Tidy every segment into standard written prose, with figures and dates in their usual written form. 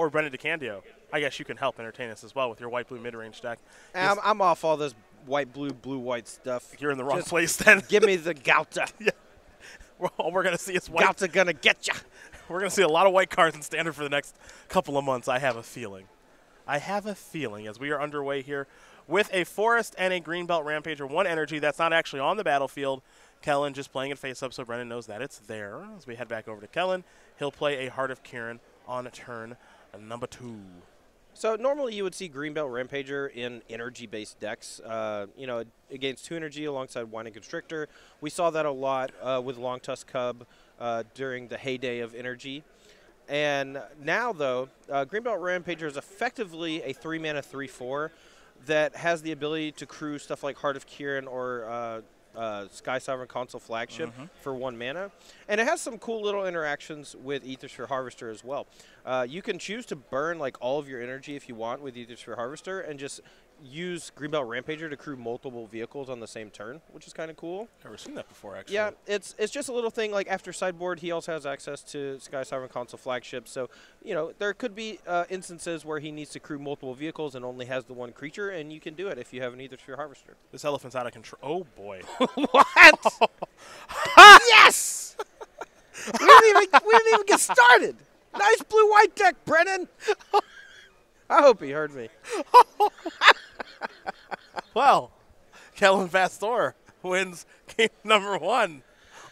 or Brennan DeCandio. I guess you can help entertain us as well with your white-blue mid-range deck. I'm off all this white, blue, blue-white stuff. You're in the wrong place then. Give me the Gauta. Yeah. All we're going to see is white. Gauta gonna get ya. We're going to see a lot of white cards in Standard for the next couple of months, I have a feeling. I have a feeling as we are underway here with a Forest and a Greenbelt Rampager, 1 energy that's not actually on the battlefield. Kellen just playing it face-up so Brennan knows that it's there. As we head back over to Kellen, he'll play a Heart of Kirin on turn number 2. So normally you would see Greenbelt Rampager in energy-based decks. You know, it gains 2 energy alongside Winding Constrictor. We saw that a lot with Long Tusk Cub during the heyday of energy. And now, though, Greenbelt Rampager is effectively a 3-mana 3/4 that has the ability to crew stuff like Heart of Kirin or Sky Sovereign Console Flagship for 1 mana. And it has some cool little interactions with Aethersphere Harvester as well. You can choose to burn like all of your energy if you want with Aethersphere Harvester and just use Greenbelt Rampager to crew multiple vehicles on the same turn, which is kind of cool. Never seen that before, actually. Yeah, it's just a little thing. Like after sideboard, he also has access to Sky Sovereign Console Flagship. So, you know, there could be instances where he needs to crew multiple vehicles and only has the 1 creature, and you can do it if you have an Aethersphere Harvester. This elephant's out of control. Oh, boy. What? Yes! we didn't even get started. Nice blue-white deck, Brennan. I hope he heard me. Well, Kellen Pastore wins game number 1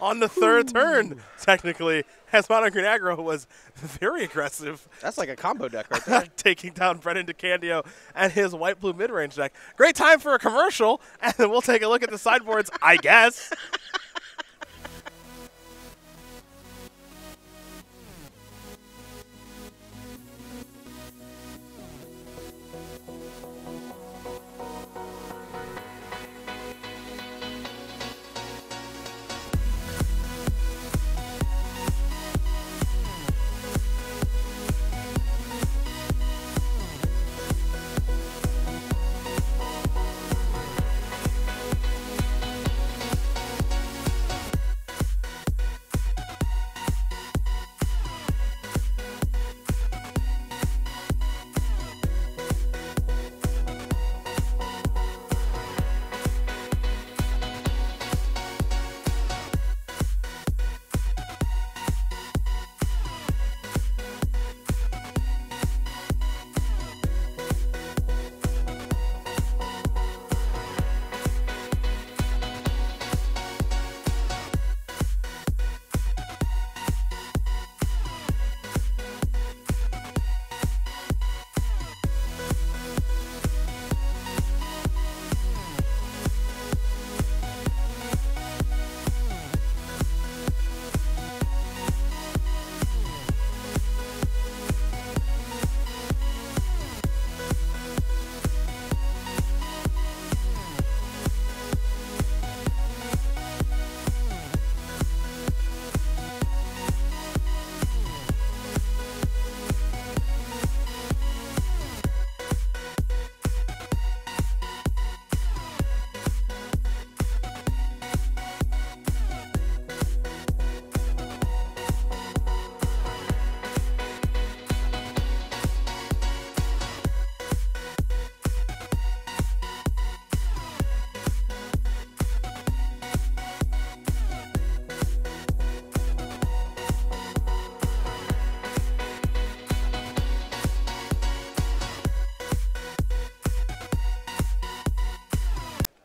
on the 3rd turn, technically, as Mono Green Aggro was very aggressive. That's like a combo deck right there. Taking down Brennan DeCandio and his white-blue mid-range deck. Great time for a commercial, and then we'll take a look at the sideboards, I guess.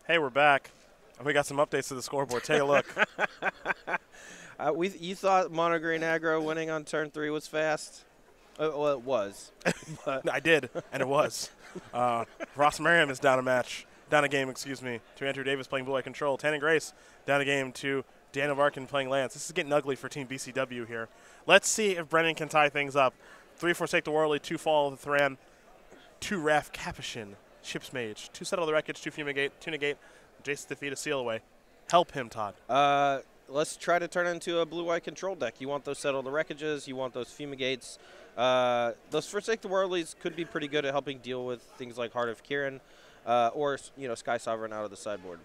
Hey, we're back. And we got some updates to the scoreboard. Take a look. You thought Mono Green Aggro winning on turn 3 was fast? Well, it was. I did, and it was. Ross Merriam is down a game, excuse me, to Andrew Davis playing Blue Eye Control. Tanner Grace down a game to Daniel Barkon playing Lance. This is getting ugly for Team BCW here. Let's see if Brennan can tie things up. 3 Forsake the Worldly, 2 Fall of the Thran, 2 Wrath Capuchin, Ship's Mage, 2 Settle the Wreckage, 2 Fumigate, 2 Negate, Jace's Defeat, a Seal Away. Help him, Todd. Let's try to turn it into a Blue Eye Control deck. You want those Settle the Wreckages, you want those Fumigates. Those Forsake the Worldlies could be pretty good at helping deal with things like Heart of Kirin or, you know, Sky Sovereign out of the sideboard.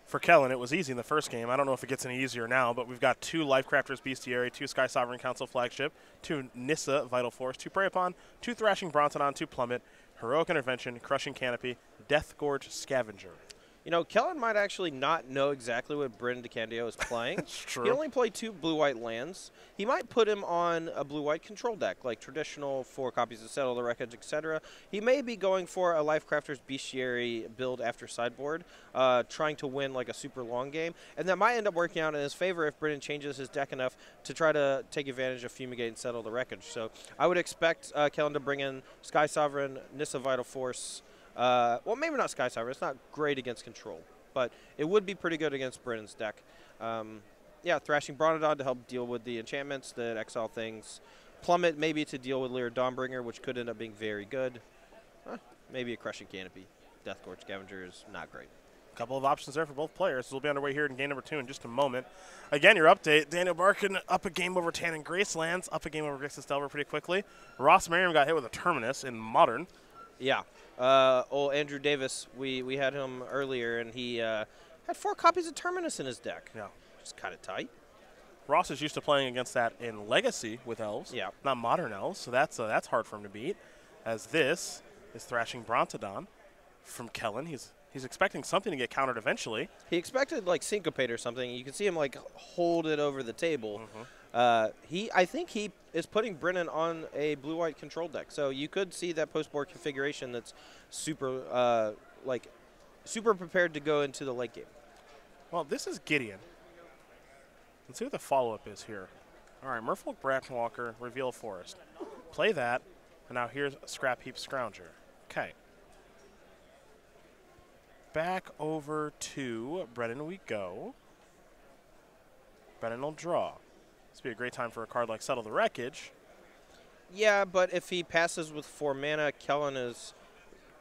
For Kellen, it was easy in the first game. I don't know if it gets any easier now, but we've got 2 Lifecrafters Bestiary, 2 Sky Sovereign Council Flagship, 2 Nissa Vital Force, 2 Prey Upon, 2 Thrashing Brontodon, 2 Plummet, Heroic Intervention, Crushing Canopy, Death Gorge Scavenger. You know, Kellen might actually not know exactly what Bryn DeCandio is playing. That's true. He only played 2 blue-white lands. He might put him on a blue-white control deck, like traditional 4 copies of Settle the Wreckage, etc. He may be going for a Lifecrafter's Bestiary build after sideboard, trying to win like a super long game. And that might end up working out in his favor if Brennan changes his deck enough to try to take advantage of Fumigate and Settle the Wreckage. So I would expect Kellen to bring in Sky Sovereign, Nissa Vital Force. Well, maybe not Sky Sovereign. It's not great against control, but it would be pretty good against Brennan's deck. Yeah, Thrashing Brontodon to help deal with the enchantments that exile things. Plummet maybe to deal with Lyra Dawnbringer, which could end up being very good. Maybe a Crushing Canopy. Death Gorge Scavenger is not great. A couple of options there for both players. We'll be underway here in game number 2 in just a moment. Again, your update. Daniel Barkon up a game over Tan and Gracelands, up a game over Grixis Delver pretty quickly. Ross Merriam got hit with a Terminus in Modern. Yeah. Old Andrew Davis, we had him earlier, and he had 4 copies of Terminus in his deck. Yeah. Just kind of tight. Ross is used to playing against that in Legacy with Elves, Yeah. not Modern Elves, so that's hard for him to beat. As this is Thrashing Brontodon from Kellen. He's expecting something to get countered eventually. He expected like Syncopate or something. You can see him like hold it over the table. I think he is putting Brennan on a blue-white control deck. So you could see that post-board configuration that's super super prepared to go into the late game. Well, this is Gideon. Let's see what the follow-up is here. All right, Merfolk Branchwalker, Reveal Forest. Play that, and now here's Scrap Heap Scrounger. Okay. Back over to Brennan we go. Brennan will draw. This would be a great time for a card like Settle the Wreckage. Yeah, but if he passes with 4 mana, Kellen is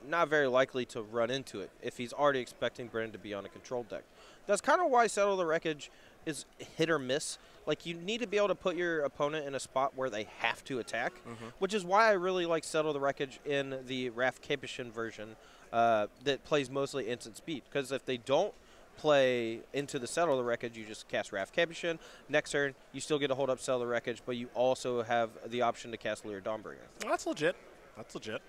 not very likely to run into it if he's already expecting Brennan to be on a control deck. That's kind of why Settle the Wreckage is hit or miss. Like, you need to be able to put your opponent in a spot where they have to attack, which is why I really like Settle the Wreckage in the Wrath Capuchin version that plays mostly instant speed. Because if they don't play into the Settle the Wreckage, you just cast Wrath Capuchin. Next turn, you still get to hold up Settle the Wreckage, but you also have the option to cast Lyra Dawnbringer. Well, that's legit. That's legit.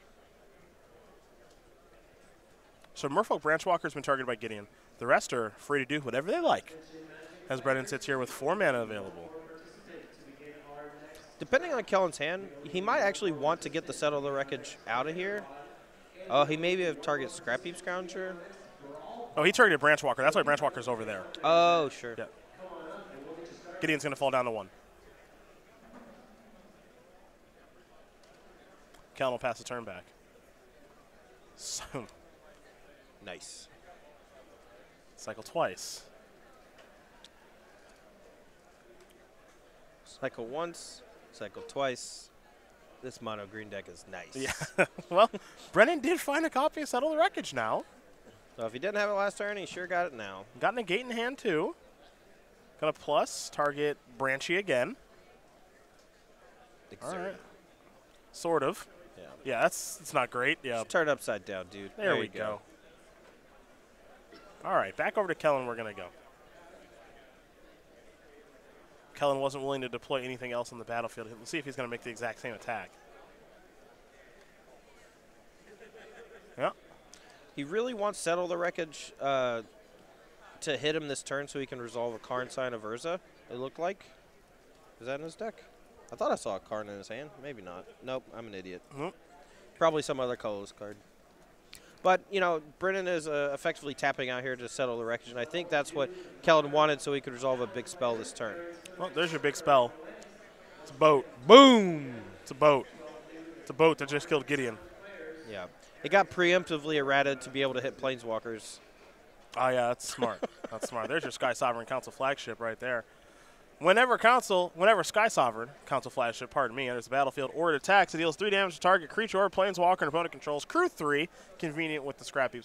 So Merfolk Branchwalker's been targeted by Gideon. The rest are free to do whatever they like, as Brennan sits here with 4 mana available. Depending on Kellen's hand, he might actually want to get the Settle the Wreckage out of here. Oh, he maybe have target Scrap Heap Scrounger. Oh, he targeted Branchwalker. That's why Branchwalker's over there. Oh, sure. Yeah. Gideon's going to fall down to 1. Kellen will pass the turn back. So, Nice. cycle twice. Cycle once, cycle twice. This mono green deck is nice. Yeah. Well, Brennan did find a copy of Settle the Wreckage now. So if he didn't have it last turn, he sure got it now. Got a gate in hand, too. Got a plus. Target Branchy again. Exert. All right. Sort of. Yeah. Yeah, it's not great. Yeah. Just turn it upside down, dude. There we go. All right, back over to Kellen we're going to go. Kellen wasn't willing to deploy anything else on the battlefield. Let's see if he's going to make the exact same attack. Yeah. He really wants Settle the Wreckage to hit him this turn so he can resolve a Karn Sign of Urza, it looked like. Is that in his deck? I thought I saw a Karn in his hand. Maybe not. Nope, I'm an idiot. Nope. Probably some other colorless card. But, you know, Brennan is effectively tapping out here to Settle the Wreckage, and I think that's what Kellen wanted so he could resolve a big spell this turn. Well, there's your big spell. It's a boat. Boom! It's a boat. It's a boat that just killed Gideon. Yeah. It got preemptively errated to be able to hit Planeswalkers. Oh, yeah, that's smart. That's smart. There's your Sky Sovereign Council flagship right there. Whenever Sky Sovereign Council flagship, enters the battlefield or it attacks, it deals 3 damage to target creature or planeswalker and opponent controls. Crew 3, convenient with the Scrap Heap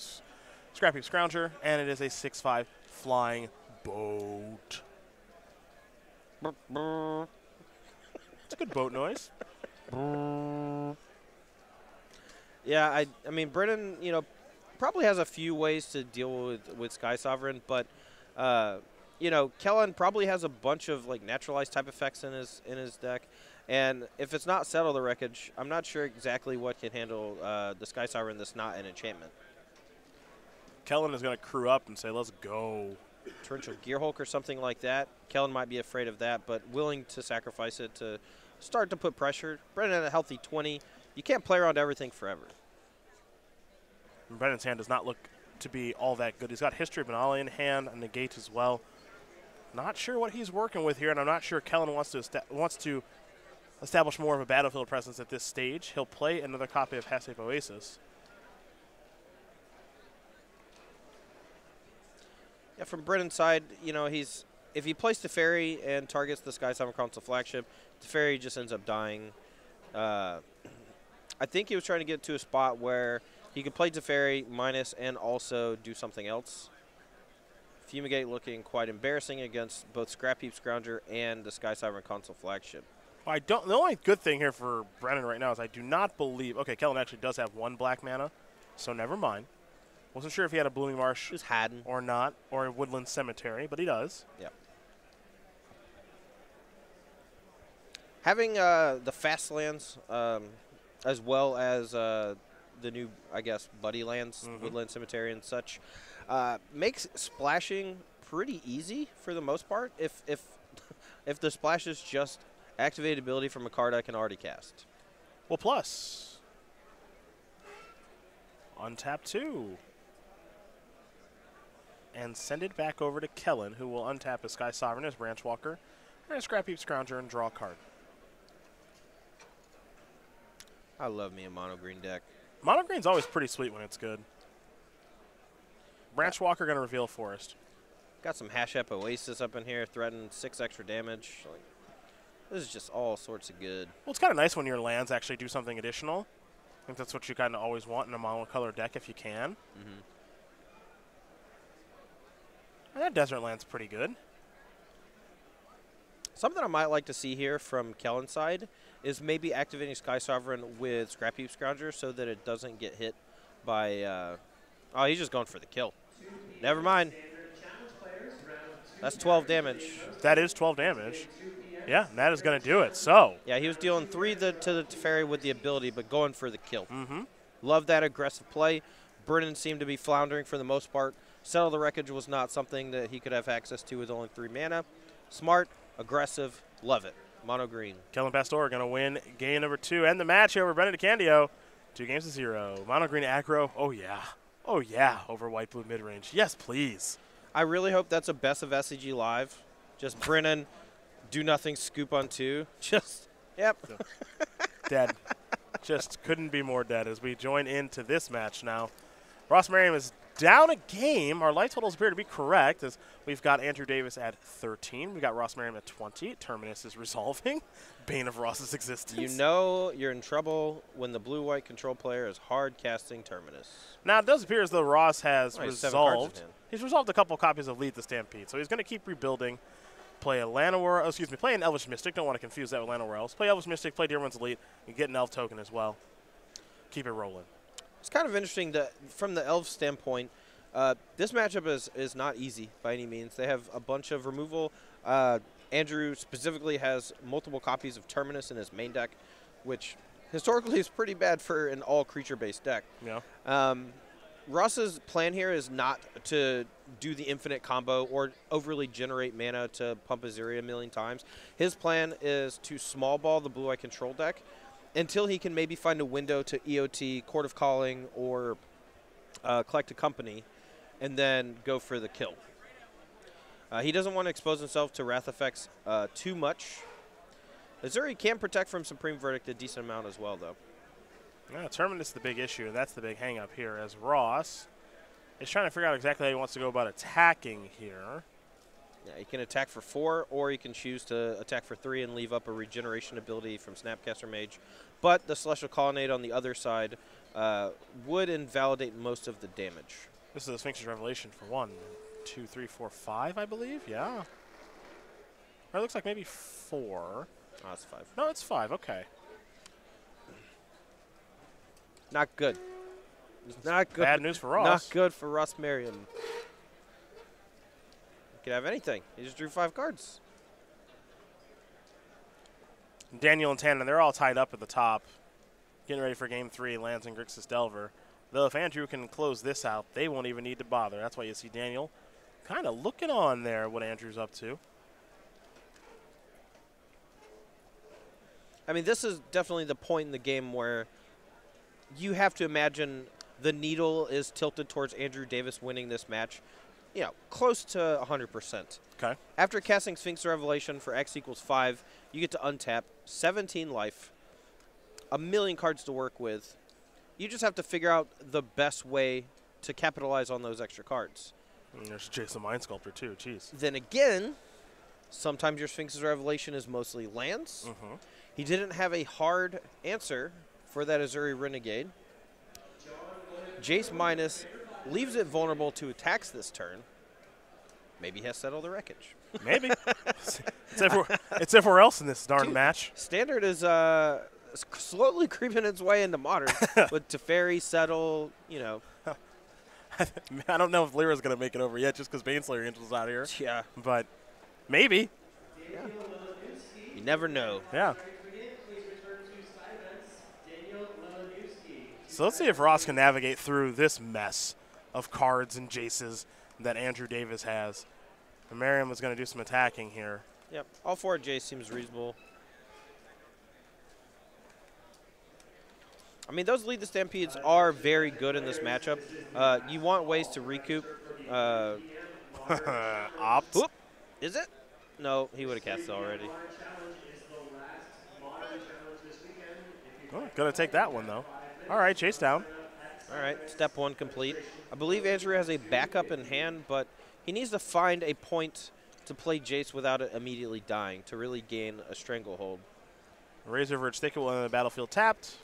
Scrounger, and it is a 6/5 flying boat. It's a good boat noise. Yeah, I mean, Brennan, you know, probably has a few ways to deal with Sky Sovereign, but You know, Kellen probably has a bunch of like naturalized type effects in his deck, and if it's not Settle the Wreckage, I'm not sure exactly what can handle the Sky Sovereign that's not an enchantment. Kellen is going to crew up and say, let's go. Torrential Gearhulk or something like that. Kellen might be afraid of that, but willing to sacrifice it to start to put pressure. Brennan at a healthy 20. You can't play around everything forever. And Brennan's hand does not look to be all that good. He's got History of Banali in hand, a negate as well. Not sure what he's working with here, and I'm not sure Kellen wants to establish more of a battlefield presence at this stage. He'll play another copy of Passive Oasis. Yeah, from Brennan's side, you know, if he plays Teferi and targets the Sky Sovereign Council flagship, Teferi just ends up dying. I think he was trying to get to a spot where he could play Teferi minus and also do something else. Fumigate looking quite embarrassing against both Scrap Heap Scrounger and the Sky Sovereign Console flagship. The only good thing here for Brennan right now is I do not believe. Okay, Kellen actually does have 1 black mana, so never mind. Wasn't sure if he had a Blooming Marsh Just hadn't. or not, or a Woodland Cemetery, but he does. Yeah. Having the fast lands as well as the new, I guess, buddy lands, Woodland Cemetery and such, makes splashing pretty easy for the most part. If the splash is just activated ability from a card I can already cast. Well, plus untap 2. And send it back over to Kellen, who will untap his Sky Sovereign, his Branch Walker, and a Scrap Heap Scrounger and draw a card. I love me a mono green deck. Mono green's always pretty sweet when it's good. Branch Walker going to reveal Forest. Got some Hashep Oasis up in here, threatening 6 extra damage. Like, this is just all sorts of good. Well, it's kind of nice when your lands actually do something additional. I think that's what you kind of always want in a monocolor deck if you can. And that Desert Land's pretty good. Something I might like to see here from Kellen's side is maybe activating Sky Sovereign with Scrap Heap Scrounger so that it doesn't get hit by... oh, he's just going for the kill. Never mind. That's 12 damage. That is 12 damage. Yeah, and that is going to do it. So. Yeah, he was dealing 3 to the Teferi with the ability, but going for the kill. Love that aggressive play. Brennan seemed to be floundering for the most part. Settle the Wreckage was not something that he could have access to with only 3 mana. Smart, aggressive, love it. Mono green. Kellen Pastore going to win game number 2 and the match over Brennan DeCandio. 2-0. Mono green aggro. Oh, yeah. Oh, yeah. Over white blue mid range. Yes, please. I really hope that's a best of SCG Live. Just Brennan, do nothing, scoop on 2. Just, yep. Dead. Just couldn't be more dead as we join into this match now. Ross Merriam is down a game. Our light totals appear to be correct as we've got Andrew Davis at 13. We got Ross Merriam at 20. Terminus is resolving. Bane of Ross's existence. You know you're in trouble when the blue-white control player is hard casting Terminus. Now it does appear as though Ross has resolved. He's resolved a couple copies of Lead the Stampede, so he's going to keep rebuilding. Play a Llanowar, play an Elvish Mystic. Don't want to confuse that with Llanowar Elves. Play Elvish Mystic, play Dearwood's Elite, and get an Elf token as well. Keep it rolling. It's kind of interesting that from the Elf standpoint, this matchup is not easy by any means. They have a bunch of removal. Andrew specifically has multiple copies of Terminus in his main deck, which historically is pretty bad for an all-creature-based deck. Yeah. Ross's plan here is not to do the infinite combo or overly generate mana to pump Aziri a million times. His plan is to small ball the blue-eye control deck until he can maybe find a window to EOT, Court of Calling, or Collect a Company, and then go for the kill. He doesn't want to expose himself to Wrath effects too much. Azuri can protect from Supreme Verdict a decent amount as well, though. Yeah, Terminus is the big issue, and that's the big hang-up here, as Ross is trying to figure out exactly how he wants to go about attacking here. Yeah, he can attack for 4, or he can choose to attack for 3 and leave up a regeneration ability from Snapcaster Mage. But the Celestial Colonnade on the other side would invalidate most of the damage. This is the Sphinx's Revelation for 1, 2, 3, 4, 5, I believe. Yeah. Or it looks like maybe 4. Oh, it's 5. No, it's 5. Okay. Not good. It's not good. Bad news for Ross. Not good for Ross Merriam. could have anything. He just drew 5 cards. Daniel and Tannen, they're all tied up at the top, getting ready for Game 3, Lance and Grixis Delver. Though if Andrew can close this out, they won't even need to bother. That's why you see Daniel kind of looking on there what Andrew's up to. I mean, this is definitely the point in the game where you have to imagine the needle is tilted towards Andrew Davis winning this match, close to 100%. Okay. After casting Sphinx Revelation for X equals 5, you get to untap 17 life, a million cards to work with. You just have to figure out the best way to capitalize on those extra cards. And there's Jason Mind Sculptor, too. Jeez. Then again, sometimes your Sphinx's Revelation is mostly lands. Mm-hmm. He didn't have a hard answer for that Azuri Renegade. Jace minus leaves it vulnerable to attacks this turn. Maybe he has settled the wreckage. Maybe. it's everywhere else in this darn match. Standard is slowly creeping its way into Modern with Teferi, Settle, I don't know if Lyra's going to make it over yet just because Baneslayer Angel's out here. Yeah. But maybe. Yeah. You never know. Yeah. So let's see if Ross can navigate through this mess of cards and Jaces that Andrew Davis has. And Merriam is going to do some attacking here. Yep. All 4 Jace seems reasonable. I mean, those Lead the Stampedes are very good in this matchup. You want ways to recoup. Opt. Whoop. Is it? No, he would have cast it already. Oh, going to take that one, though. All right, chase down. All right, step 1 complete. I believe Andrew has a backup in hand, but he needs to find a point to play Jace without it immediately dying to really gain a stranglehold. Razor Verge Thicket will on the battlefield tapped.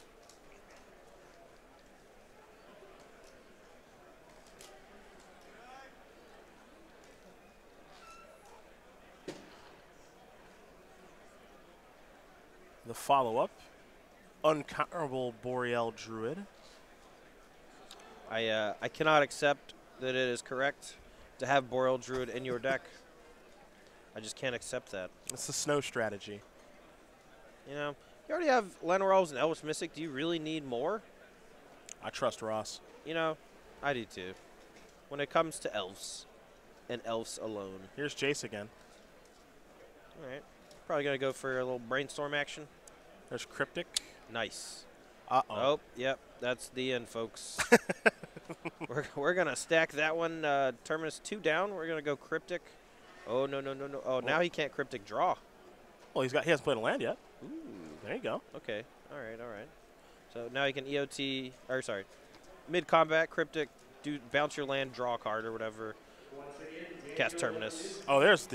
The follow-up, Uncounterable Boreal Druid. I cannot accept that it is correct to have Boreal Druid in your deck. I just can't accept that. It's the snow strategy. You already have Llanowar Elves and Elvish Mystic. Do you really need more? I trust Ross. I do too. When it comes to elves and elves alone. Here's Jace again. All right. Probably going to go for a little brainstorm action. There's Cryptic. Nice. Uh-oh. Oh, yep. That's the end, folks. we're going to stack that one. Terminus 2 down. We're going to go Cryptic. Oh, no. Oh, now he can't Cryptic draw. Well, he hasn't played a land yet. Ooh. There you go. Okay. All right. So now he can EOT, mid-combat, Cryptic, bounce your land, draw a card or whatever. Cast Terminus. Oh, there's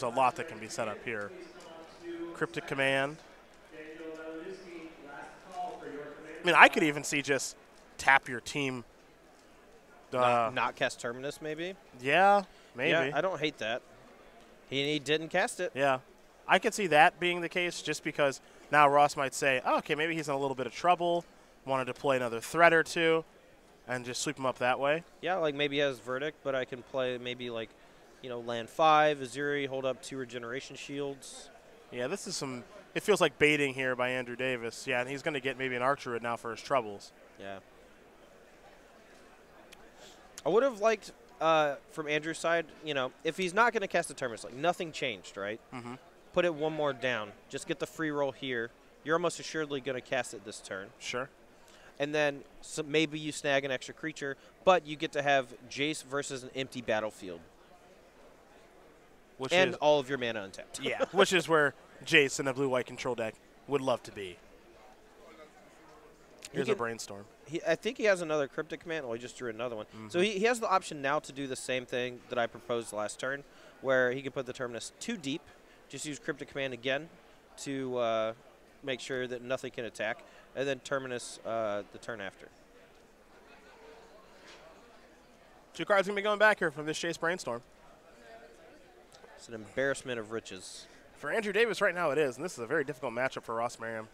a lot that can be set up here. Cryptic Command. I mean, I could even see just tap your team. Not cast Terminus, maybe? Yeah, maybe. Yeah, I don't hate that. He didn't cast it. Yeah. I could see that being the case just because now Ross might say, oh, okay, maybe he's in a little bit of trouble, wanted to play another threat or two, and just sweep him up that way. Yeah, like maybe he has Verdict, but I can play maybe like, land 5, Azuri, hold up 2 regeneration shields. Yeah, this is it feels like baiting here by Andrew Davis. Yeah, and he's going to get maybe an Archdruid now for his troubles. Yeah. I would have liked, from Andrew's side, if he's not going to cast a Terminus, like nothing changed, right? Mm-hmm. Put it 1 more down. Just get the free roll here. You're almost assuredly going to cast it this turn. Sure. And then maybe you snag an extra creature, but you get to have Jace versus an empty battlefield. And all of your mana untapped. Yeah, which is where Jace in a blue-white control deck would love to be. Here's a brainstorm. I think he has another Cryptic Command. Well, he just drew another one. Mm-hmm. So he has the option now to do the same thing that I proposed last turn, where he could put the Terminus 2 deep, just use Cryptic Command again to make sure that nothing can attack, and then Terminus the turn after. 2 cards going to be going back here from this Jace brainstorm. It's an embarrassment of riches. For Andrew Davis right now it is, and this is a very difficult matchup for Ross Merriam.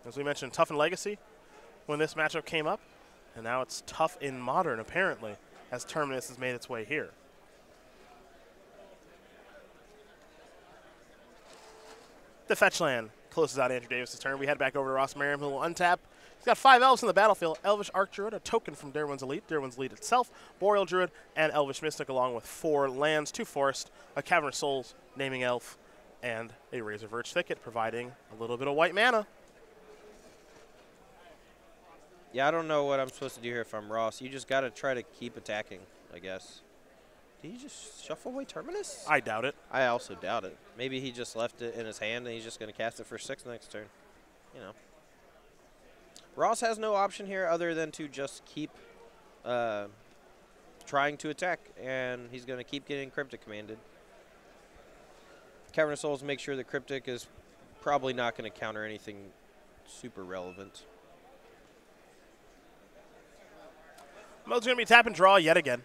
As we mentioned, tough in Legacy when this matchup came up, and now it's tough in Modern apparently as Terminus has made its way here. The fetch land closes out Andrew Davis' turn. We head back over to Ross Merriam, who will untap. He's got 5 elves in the battlefield. Elvish Arc Druid, a token from Darwin's Elite, Darwin's Elite itself, Boreal Druid, and Elvish Mystic, along with 4 lands, 2 forest, a Cavern of Souls, Naming Elf, and a Razor Verge Thicket, providing a little bit of white mana. Yeah, I don't know what I'm supposed to do here if I'm Ross. You just got to try to keep attacking, I guess. Did he just shuffle away Terminus? I doubt it. I also doubt it. Maybe he just left it in his hand and he's just going to cast it for 6 next turn. You know. Ross has no option here other than to just keep trying to attack, and he's going to keep getting Cryptic commanded. Cavern of Souls make sure that Cryptic is probably not going to counter anything super relevant. Mode's going to be tap and draw yet again.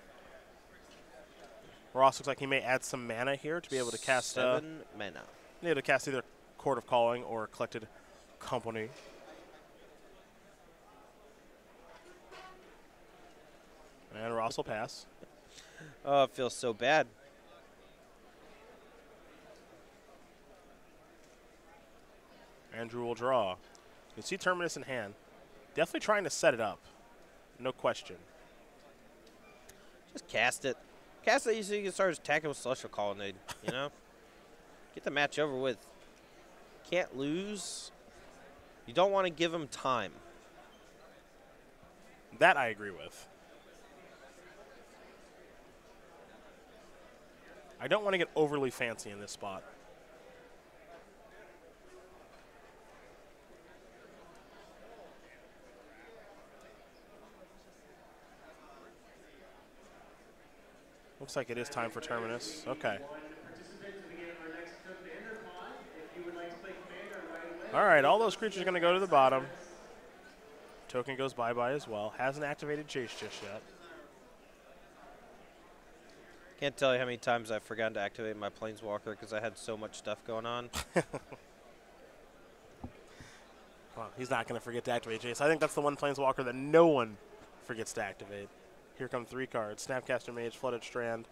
Ross looks like he may add some mana here to be able to cast 7 mana. Be able to cast either Court of Calling or Collected Company. And Ross will pass. Oh, it feels so bad. Andrew will draw. You can see Terminus in hand. Definitely trying to set it up. No question. Just cast it. Cast it so you can start attacking with Celestial Colonnade, you know? Get the match over with. Can't lose. You don't want to give him time. That I agree with. I don't want to get overly fancy in this spot. Looks like it is time for Terminus. Okay. All right, all those creatures are going to go to the bottom. Token goes bye-bye as well. Hasn't activated Jace just yet. Can't tell you how many times I've forgotten to activate my Planeswalker because I had so much stuff going on. Well, he's not going to forget to activate Jace. I think that's the one Planeswalker that no one forgets to activate. Here come 3 cards. Snapcaster Mage, Flooded Strand,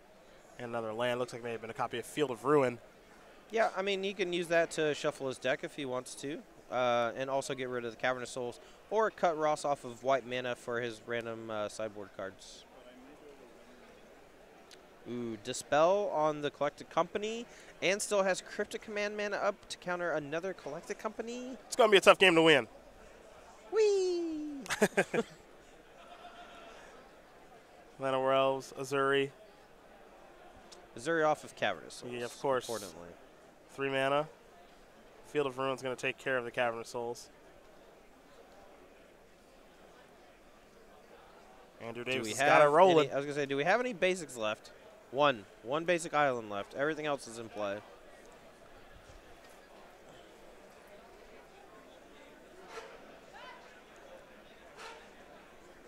and another land. Looks like it may have been a copy of Field of Ruin. Yeah, I mean, he can use that to shuffle his deck if he wants to, and also get rid of the Cavern of Souls, or cut Ross off of white mana for his random sideboard cards. Ooh, Dispel on the Collected Company, and still has Cryptic Command mana up to counter another Collected Company. It's going to be a tough game to win. Whee! Lana Elves, Azuri. Azuri off of Cavern of Souls. Yeah, of course. Importantly. 3 mana. Field of Ruin's going to take care of the Cavern of Souls. Andrew Davis has got it rolling. I was going to say, do we have any basics left? One basic island left. Everything else is in play.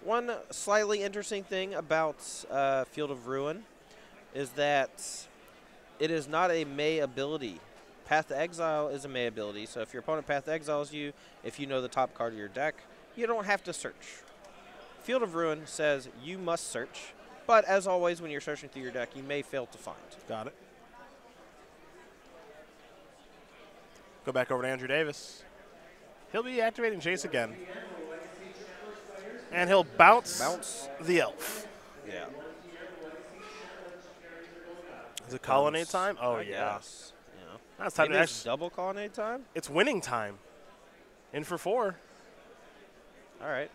One slightly interesting thing about Field of Ruin is that it is not a May ability. Path to Exile is a May ability, so if your opponent Path to Exiles you, if you know the top card of your deck, you don't have to search. Field of Ruin says you must search, but as always, when you're searching through your deck, you may fail to find. Got it. Go back over to Andrew Davis. He'll be activating Jace again. And he'll bounce the elf. Yeah. Is it colonnade time? Oh, yeah. Yes. Yeah. That's time to actually. Double colonnade time? It's winning time. In for 4. All right.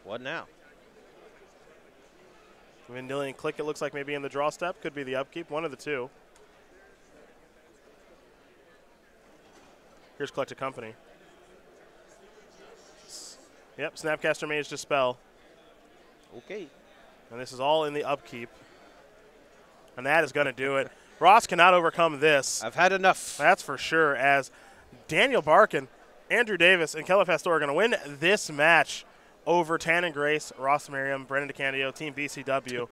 What now? Vendilion Click, it looks like maybe in the draw step. Could be the upkeep. One of the 2. Here's Collected Company. Yep, Snapcaster Mage Dispel. Okay. And this is all in the upkeep. And that is going to do it. Ross cannot overcome this. I've had enough. That's for sure, as Daniel Barkon, Andrew Davis, and Kellen Pastore are going to win this match over Tan and Grace, Ross Merriam, Brendan DeCandio, Team BCW.